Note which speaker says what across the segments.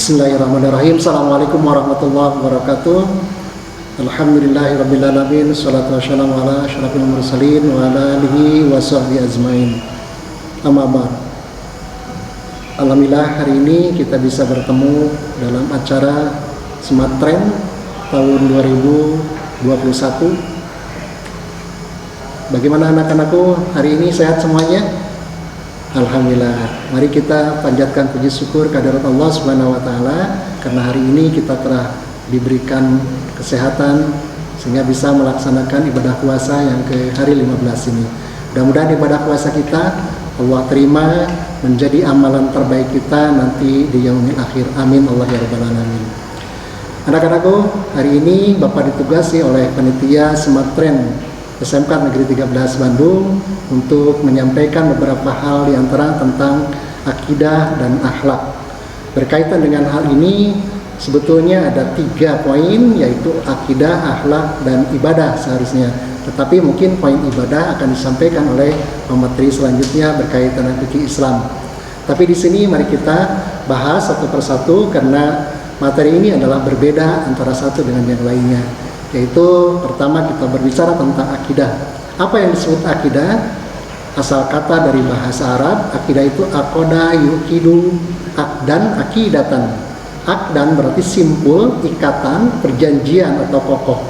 Speaker 1: Bismillahirrahmanirrahim. Assalamualaikum warahmatullahi wabarakatuh. Alhamdulillahirrabbilalamin. Salatu wassalamu ala asyrafil mursalin wa ala alihi wa sahbihi ajmain. Amma ba'd. Alhamdulillah hari ini kita bisa bertemu dalam acara Smart Trend tahun 2021. Bagaimana anak-anakku hari ini, sehat semuanya? Alhamdulillah. Mari kita panjatkan puji syukur kehadirat Allah Subhanahu wa taala karena hari ini kita telah diberikan kesehatan sehingga bisa melaksanakan ibadah puasa yang ke hari 15 ini. Mudah-mudahan ibadah puasa kita Allah terima menjadi amalan terbaik kita nanti di yaumil akhir. Amin Allah ya rabbal alamin. Anak-anakku, hari ini Bapak ditugasi oleh panitia Smart Trend SMK Negeri 13 Bandung untuk menyampaikan beberapa hal diantara tentang akidah dan akhlak. Berkaitan dengan hal ini sebetulnya ada 3 poin, yaitu akidah, akhlak, dan ibadah seharusnya. Tetapi mungkin poin ibadah akan disampaikan oleh pemateri selanjutnya berkaitan dengan fikih Islam. Tapi di sini mari kita bahas satu persatu karena materi ini adalah berbeda antara satu dengan yang lainnya. Yaitu pertama kita berbicara tentang akidah. Apa yang disebut akidah? Asal kata dari bahasa Arab, akidah itu aqada yuqidu akdan akidatan. Akdan berarti simpul, ikatan, perjanjian atau kokoh.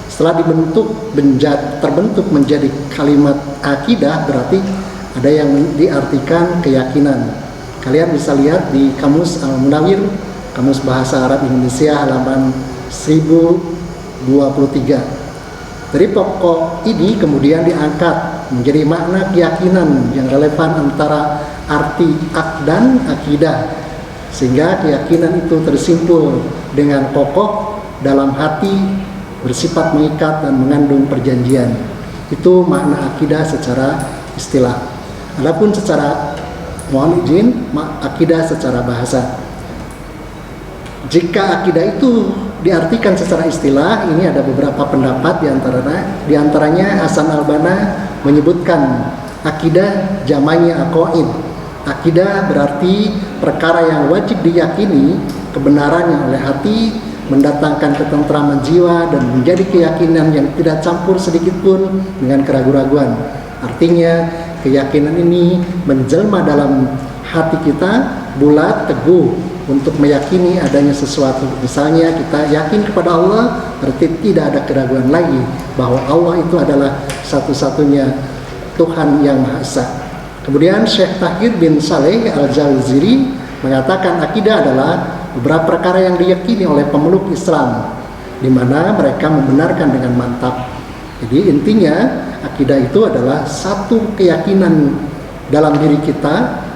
Speaker 1: Setelah terbentuk menjadi kalimat akidah, berarti ada yang diartikan keyakinan. Kalian bisa lihat di Kamus Al-Munawwir, Kamus Bahasa Arab Indonesia halaman 1023. Dari pokok ini kemudian diangkat menjadi makna keyakinan yang relevan antara arti akdan akidah, sehingga keyakinan itu tersimpul dengan kokoh dalam hati, bersifat mengikat dan mengandung perjanjian. Itu makna akidah secara istilah. Adapun secara mohon izin, akidah secara bahasa. Jika akidah itu diartikan secara istilah, ini ada beberapa pendapat diantaranya Hasan Al-Banna menyebutkan akidah jamanya aqaid. Akidah berarti perkara yang wajib diyakini kebenarannya oleh hati, mendatangkan ketentraman jiwa dan menjadi keyakinan yang tidak campur sedikit pun dengan keraguan-raguan. Artinya keyakinan ini menjelma dalam hati kita, bulat, teguh untuk meyakini adanya sesuatu. Misalnya kita yakin kepada Allah, berarti tidak ada keraguan lagi bahwa Allah itu adalah satu-satunya Tuhan yang Maha Esa. Kemudian Syekh Tahir bin Saleh Al-Jaziri mengatakan akidah adalah beberapa perkara yang diyakini oleh pemeluk Islam, di mana mereka membenarkan dengan mantap. Jadi intinya akidah itu adalah satu keyakinan dalam diri kita,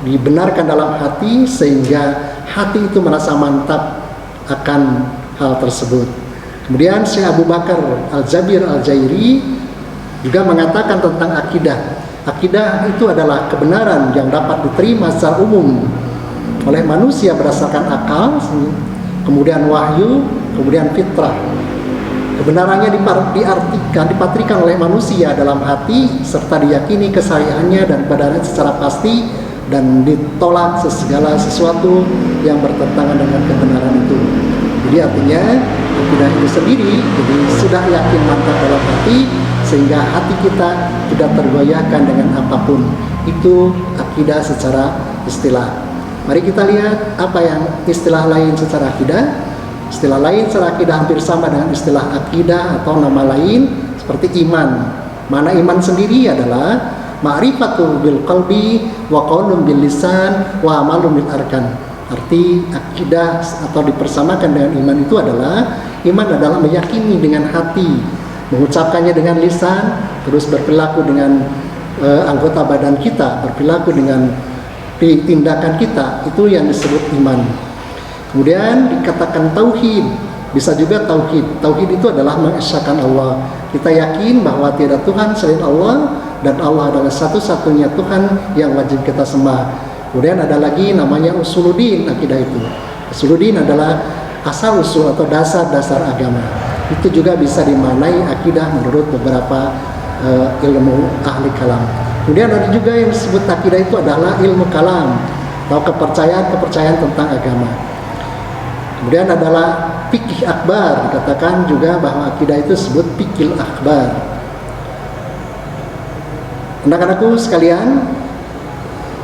Speaker 1: dibenarkan dalam hati sehingga hati itu merasa mantap akan hal tersebut. Kemudian Syekh Abu Bakar Al-Jabir Al-Jairi juga mengatakan tentang akidah. Akidah itu adalah kebenaran yang dapat diterima secara umum oleh manusia berdasarkan akal, kemudian wahyu, kemudian fitrah. Kebenarannya dipatrikan oleh manusia dalam hati serta diyakini kesariannya dan kebenarannya secara pasti, dan ditolak segala sesuatu yang bertentangan dengan kebenaran itu. Jadi artinya akidah itu sendiri jadi sudah yakin mantap dalam hati sehingga hati kita tidak tergoyahkan dengan apapun. Itu akidah secara istilah. Mari kita lihat apa yang istilah lain secara akidah. Istilah lain secara akidah hampir sama dengan istilah akidah atau nama lain seperti iman. Mana iman sendiri adalah ma'rifatul bil qalbi wa qaulun bil lisan wa amalun bil arkan. Arti akidah atau dipersamakan dengan iman itu adalah meyakini dengan hati, mengucapkannya dengan lisan, terus berperilaku dengan anggota badan kita, berperilaku dengan tindakan kita, itu yang disebut iman. Kemudian dikatakan tauhid, bisa juga tauhid. Tauhid itu adalah mengesahkan Allah. Kita yakin bahwa tidak Tuhan selain Allah dan Allah adalah satu-satunya Tuhan yang wajib kita sembah. Kemudian ada lagi namanya usuluddin akidah itu. Usuluddin adalah asal-usul atau dasar-dasar agama. Itu juga bisa dimaknai akidah menurut beberapa ilmu ahli kalam. Kemudian ada juga yang disebut akidah itu adalah ilmu kalam. atau kepercayaan tentang agama. Kemudian adalah fikih akbar, dikatakan juga bahwa akidah itu disebut fikih akbar. Anak-anakku sekalian,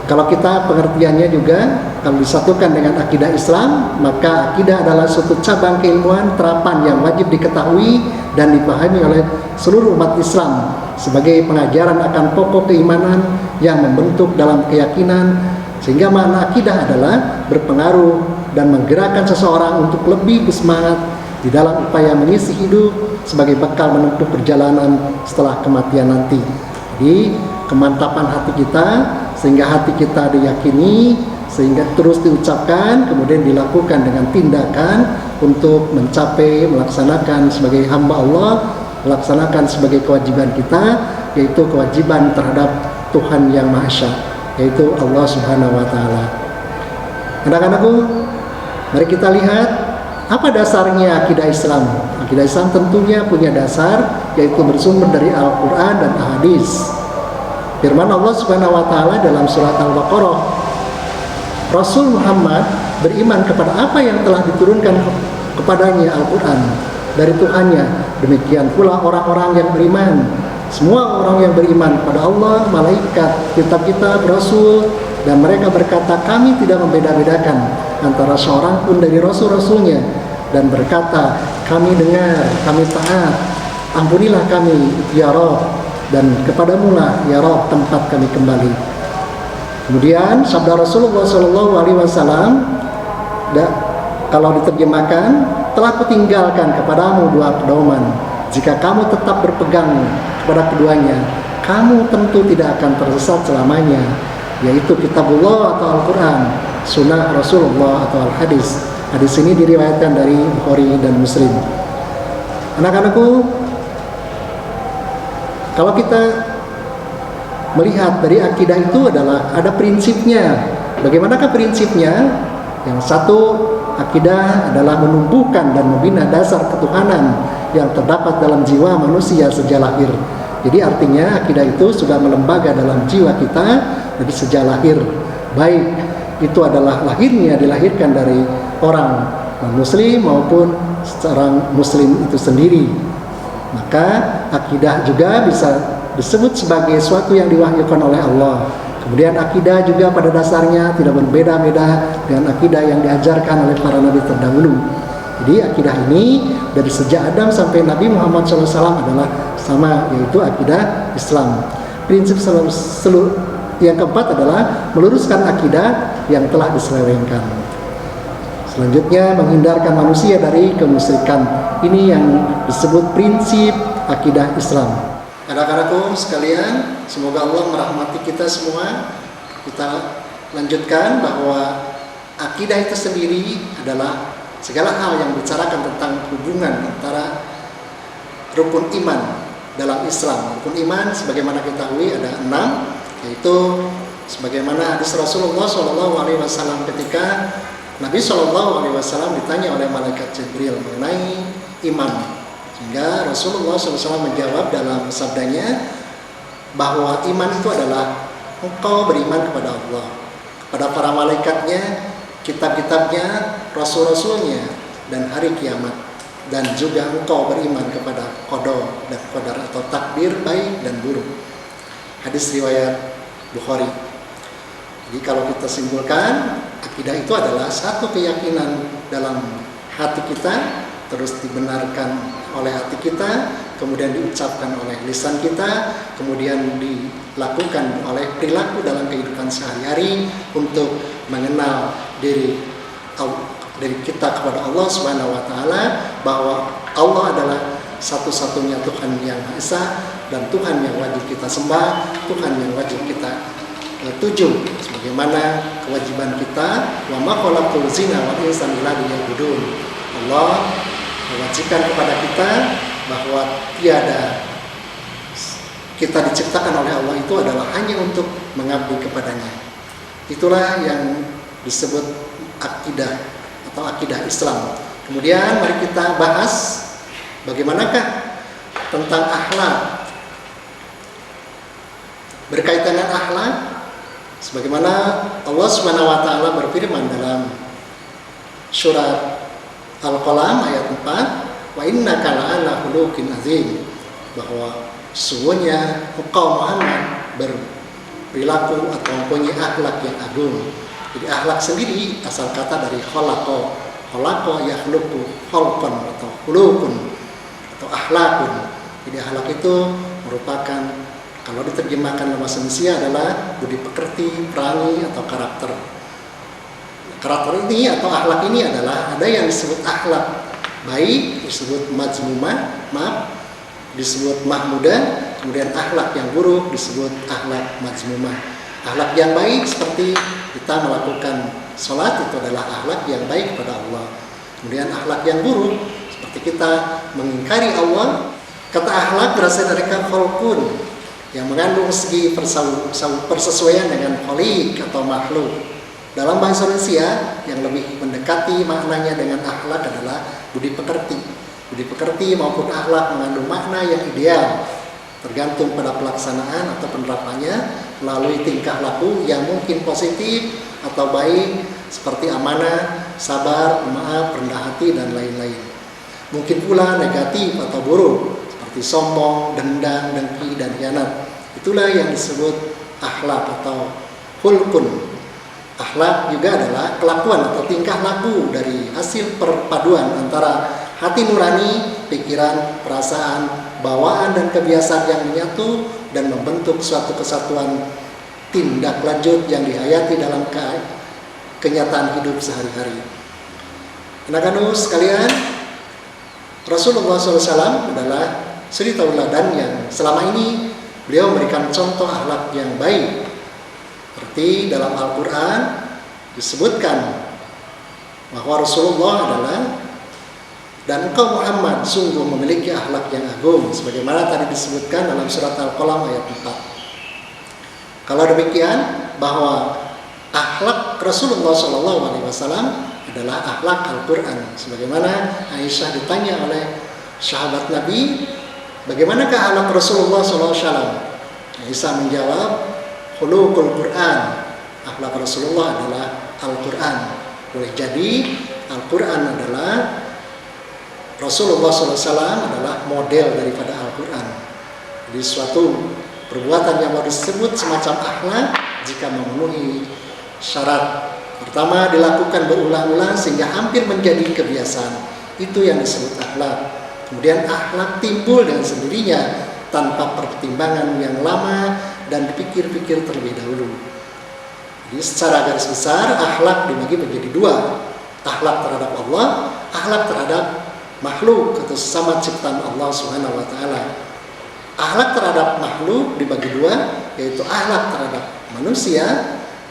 Speaker 1: kalau kita pengertiannya juga, kalau disatukan dengan akidah Islam, maka akidah adalah suatu cabang keilmuan terapan yang wajib diketahui dan dipahami oleh seluruh umat Islam sebagai pengajaran akan pokok keimanan yang membentuk dalam keyakinan, sehingga makna akidah adalah berpengaruh dan menggerakkan seseorang untuk lebih bersemangat di dalam upaya mengisi hidup sebagai bekal menempuh perjalanan setelah kematian nanti. Jadi kemantapan hati kita, sehingga hati kita diyakini, sehingga terus diucapkan, kemudian dilakukan dengan tindakan untuk mencapai, melaksanakan sebagai hamba Allah, melaksanakan sebagai kewajiban kita, yaitu kewajiban terhadap Tuhan Yang Maha Esa, yaitu Allah Subhanahu wa Ta'ala. Anak-anakku, mari kita lihat apa dasarnya akidah Islam. Akidah Islam tentunya punya dasar, yaitu bersumber dari Al-Quran dan Hadis. Firman Allah Subhanahu wa Ta'ala dalam surat Al-Baqarah, Rasul Muhammad beriman kepada apa yang telah diturunkan kepadanya Al-Quran dari Tuhannya. Demikian pula orang-orang yang beriman. Semua orang yang beriman pada Allah, malaikat, kitab-kitab, Rasul, dan mereka berkata, kami tidak membeda-bedakan antara seorang pun dari Rasul-Rasulnya, dan berkata, kami dengar, kami taat, ampunilah kami ya Rabb, dan kepadamu lah ya Rabb tempat kami kembali. Kemudian sabda Rasulullah SAW, kalau diterjemahkan, telah kutinggalkan kepadamu dua pedoman. Jika kamu tetap berpegang kepada keduanya, kamu tentu tidak akan tersesat selamanya, yaitu kitabullah atau Al-Quran, sunnah Rasulullah atau Al-Hadis. Hadis ini diriwayatkan dari Bukhari dan Muslim. Anak-anakku, kalau kita melihat dari akidah itu adalah ada prinsipnya. Bagaimanakah prinsipnya? Yang satu, akidah adalah menumbuhkan dan membina dasar ketuhanan yang terdapat dalam jiwa manusia sejak lahir. Jadi artinya akidah itu sudah melembaga dalam jiwa kita dari sejak lahir. Baik itu adalah dilahirkan dari orang non-muslim maupun seorang muslim itu sendiri. Maka akidah juga bisa disebut sebagai sesuatu yang diwahyukan oleh Allah. Kemudian akidah juga pada dasarnya tidak berbeda-beda dengan akidah yang diajarkan oleh para nabi terdahulu. Jadi akidah ini dari sejak Adam sampai Nabi Muhammad SAW adalah sama, yaitu akidah Islam. Prinsip yang keempat adalah meluruskan akidah yang telah diselewengkan. Selanjutnya, menghindarkan manusia dari kemusyrikan. Ini yang disebut prinsip akidah Islam. Anak-anakku sekalian, semoga Allah merahmati kita semua. Kita lanjutkan bahwa akidah itu sendiri adalah segala hal yang bicarakan tentang hubungan antara rukun iman dalam Islam. Rukun iman sebagaimana kita ketahui ada 6, yaitu sebagaimana hadis Rasulullah SAW ketika Nabi SAW ditanya oleh malaikat Jibril mengenai iman, sehingga Rasulullah SAW menjawab dalam sabdanya bahwa iman itu adalah engkau beriman kepada Allah, kepada para malaikatnya, kitab-kitabnya, rasul-rasulnya, dan hari kiamat, dan juga engkau beriman kepada qada dan qadar atau takdir baik dan buruk. Hadis riwayat Bukhari. Jadi kalau kita simpulkan, akidah itu adalah satu keyakinan dalam hati kita, terus dibenarkan oleh hati kita, kemudian diucapkan oleh lisan kita, kemudian dilakukan oleh perilaku dalam kehidupan sehari-hari untuk mengenal diri kita kepada Allah Subhanahu wa Ta'ala, bahwa Allah adalah satu-satunya Tuhan yang Maha Esa dan Tuhan yang wajib kita sembah, Tuhan yang wajib kita tuju, sebagaimana kewajiban kita, wa ma khalaqtul jinna wal insa illa liya'budun. Allah mewajibkan kepada kita bahwa kita diciptakan oleh Allah itu adalah hanya untuk mengabdi kepadanya. Itulah yang disebut akidah atau akidah Islam. Kemudian mari kita bahas bagaimanakah tentang akhlak. Berkaitan dengan akhlak, Sebagaimana Allah Subhanahu wa taala berfirman dalam surat Al-Qalam ayat 4, "Wa innaka la'ala khuluqin azim." Bahwa sesungguhnya engkau Muhammad berperilaku atau mempunyai akhlak yang agung. Jadi akhlak sendiri asal kata dari khalaqa. Khalaqa yakhluqu khalqan atau khuluqun atau akhlakun. Jadi akhlak itu merupakan, kalau diterjemahkan dalam bahasa Indonesia adalah budi pekerti, perangi atau karakter. Karakter ini atau akhlak ini adalah ada yang disebut akhlak baik, disebut majmumah, disebut mahmudah, kemudian akhlak yang buruk disebut akhlak majmumah. Akhlak yang baik seperti kita melakukan sholat, itu adalah akhlak yang baik kepada Allah. Kemudian akhlak yang buruk seperti kita mengingkari Allah. Kata akhlak berasal dari kholqun, yang mengandung segi persesuaian dengan khaliq atau makhluk. Dalam bahasa Indonesia yang lebih mendekati maknanya dengan akhlak adalah budi pekerti. Budi pekerti maupun akhlak mengandung makna yang ideal, tergantung pada pelaksanaan atau penerapannya melalui tingkah laku yang mungkin positif atau baik, seperti amanah, sabar, maaf, rendah hati, dan lain-lain. Mungkin pula negatif atau buruk, seperti sombong, dendam, dengki, dan khianat. Itulah yang disebut akhlak atau khulqun. Akhlak juga adalah kelakuan atau tingkah laku dari hasil perpaduan antara hati nurani, pikiran, perasaan, bawaan, dan kebiasaan yang menyatu dan membentuk suatu kesatuan tindak lanjut yang dihayati dalam kenyataan hidup sehari-hari. Anak-anak sekalian, Rasulullah SAW adalah suri tauladan yang selama ini beliau memberikan contoh akhlak yang baik. Seperti dalam Al-Quran disebutkan bahwa Rasulullah adalah, dan engkau Muhammad sungguh memiliki akhlak yang agung, sebagaimana tadi disebutkan dalam surat Al-Qalam ayat 4. Kalau demikian, bahwa akhlak Rasulullah SAW adalah akhlak Al-Quran. Sebagaimana Aisyah ditanya oleh sahabat Nabi, bagaimanakah akhlak Rasulullah SAW? Aisyah menjawab, khuluqul Quran. Akhlak Rasulullah adalah Al-Quran. Boleh jadi Al-Quran adalah, Rasulullah SAW adalah model daripada Al-Quran. Jadi suatu perbuatan yang mau disebut semacam akhlak jika memenuhi syarat. Pertama, dilakukan berulang-ulang sehingga hampir menjadi kebiasaan. Itu yang disebut akhlak. Kemudian akhlak timbul dengan sendirinya tanpa pertimbangan yang lama dan dipikir-pikir terlebih dahulu. Jadi secara garis besar akhlak dibagi menjadi dua. Akhlak terhadap Allah, akhlak terhadap makhluk atau sesama ciptaan Allah Subhanahu wa taala. Akhlak terhadap makhluk dibagi dua, yaitu akhlak terhadap manusia,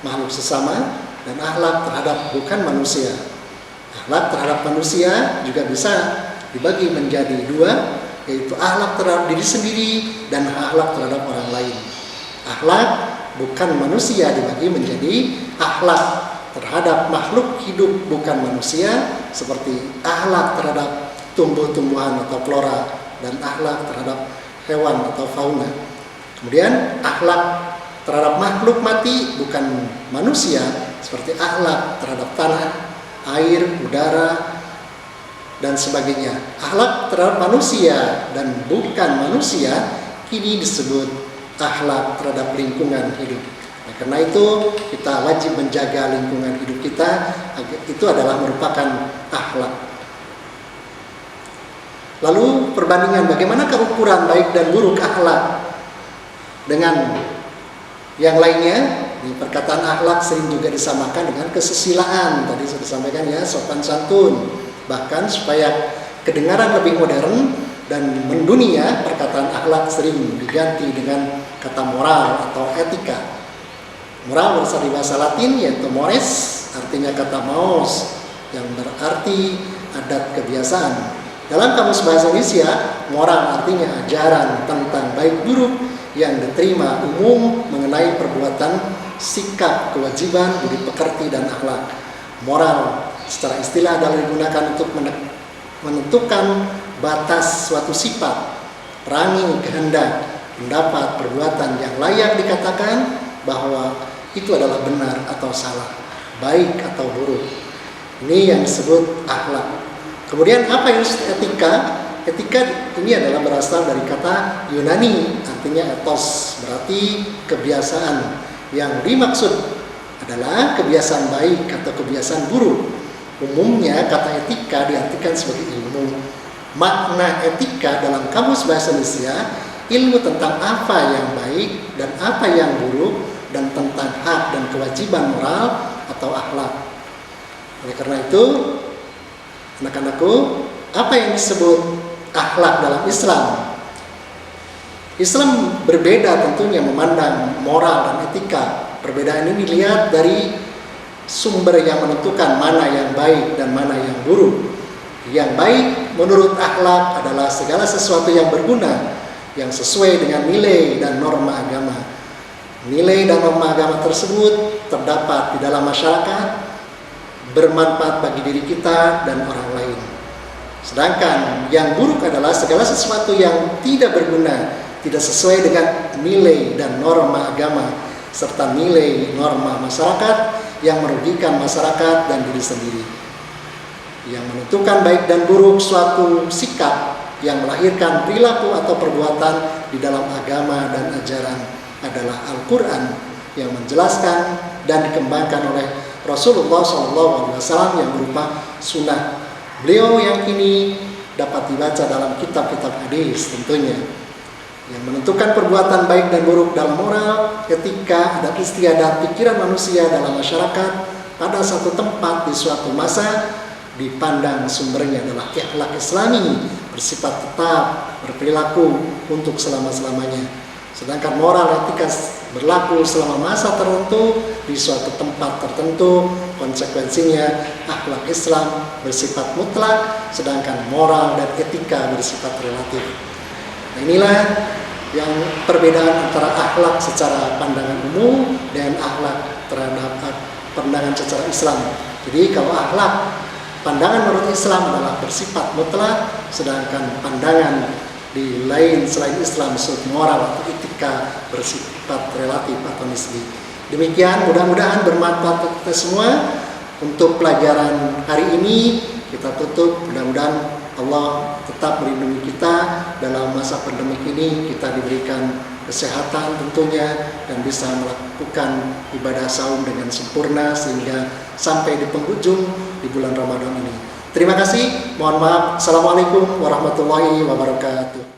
Speaker 1: makhluk sesama, dan akhlak terhadap bukan manusia. Akhlak terhadap manusia juga bisa dibagi menjadi dua, yaitu akhlak terhadap diri sendiri dan akhlak terhadap orang lain. Akhlak bukan manusia dibagi menjadi akhlak terhadap makhluk hidup bukan manusia, seperti akhlak terhadap tumbuh-tumbuhan atau flora, dan akhlak terhadap hewan atau fauna. Kemudian akhlak terhadap makhluk mati bukan manusia, seperti akhlak terhadap tanah, air, udara, dan sebagainya. Akhlak terhadap manusia dan bukan manusia kini disebut akhlak terhadap lingkungan hidup. Nah, karena itu kita wajib menjaga lingkungan hidup kita. Itu adalah merupakan akhlak. Lalu perbandingan bagaimana ukuran baik dan buruk akhlak dengan yang lainnya. Di perkataan akhlak sering juga disamakan dengan kesusilaan. Tadi sudah disampaikan ya, sopan santun. Bahkan supaya kedengaran lebih modern dan mendunia, perkataan akhlak sering diganti dengan kata moral atau etika. Moral berasal dari bahasa Latin yaitu mores, artinya kata maos, yang berarti adat kebiasaan. Dalam kamus bahasa Indonesia, moral artinya ajaran tentang baik buruk yang diterima umum mengenai perbuatan, sikap, kewajiban, budi pekerti, dan akhlak. Moral secara istilah adalah digunakan untuk menentukan batas suatu sifat, perangi, kehendak, pendapat, perbuatan yang layak dikatakan bahwa itu adalah benar atau salah, baik atau buruk. Ini yang disebut akhlak. Kemudian apa yang disebut etika? Etika ini adalah berasal dari kata Yunani, artinya ethos, berarti kebiasaan. Yang dimaksud adalah kebiasaan baik atau kebiasaan buruk. Umumnya kata etika diartikan sebagai ilmu. Makna etika dalam kamus bahasa Indonesia, ilmu tentang apa yang baik dan apa yang buruk, dan tentang hak dan kewajiban moral atau akhlak. Oleh karena itu, anak-anakku, apa yang disebut akhlak dalam Islam? Islam berbeda tentunya memandang moral dan etika. Perbedaan ini dilihat dari sumber yang menentukan mana yang baik dan mana yang buruk. Yang baik menurut akhlak adalah segala sesuatu yang berguna, yang sesuai dengan nilai dan norma agama. Nilai dan norma agama tersebut terdapat di dalam masyarakat, bermanfaat bagi diri kita dan orang lain. Sedangkan yang buruk adalah segala sesuatu yang tidak berguna, tidak sesuai dengan nilai dan norma agama, serta nilai norma masyarakat yang merugikan masyarakat dan diri sendiri. Yang menentukan baik dan buruk suatu sikap yang melahirkan perilaku atau perbuatan di dalam agama dan ajaran adalah Al-Quran yang menjelaskan dan dikembangkan oleh Rasulullah SAW yang berupa sunnah beliau yang kini dapat dibaca dalam kitab-kitab hadis tentunya. Yang menentukan perbuatan baik dan buruk dalam moral, etika, adat istiadat, pikiran manusia dalam masyarakat pada satu tempat di suatu masa dipandang sumbernya adalah akhlak Islami, bersifat tetap, berperilaku untuk selama-selamanya. Sedangkan moral etika berlaku selama masa tertentu di suatu tempat tertentu, konsekuensinya akhlak Islam bersifat mutlak, sedangkan moral dan etika bersifat relatif. Nah, inilah yang perbedaan antara akhlak secara pandangan umum dan akhlak terhadap pandangan secara Islam. Jadi kalau akhlak pandangan menurut Islam adalah bersifat mutlak, sedangkan pandangan di lain selain Islam seperti moral atau etika bersifat relatif atau nisbi. Demikian, mudah-mudahan bermanfaat untuk kita semua. Untuk pelajaran hari ini kita tutup, mudah-mudahan Allah tetap melindungi kita dalam masa pandemi ini, kita diberikan kesehatan tentunya dan bisa melakukan ibadah saum dengan sempurna sehingga sampai di penghujung di bulan Ramadan ini. Terima kasih, mohon maaf. Assalamualaikum warahmatullahi wabarakatuh.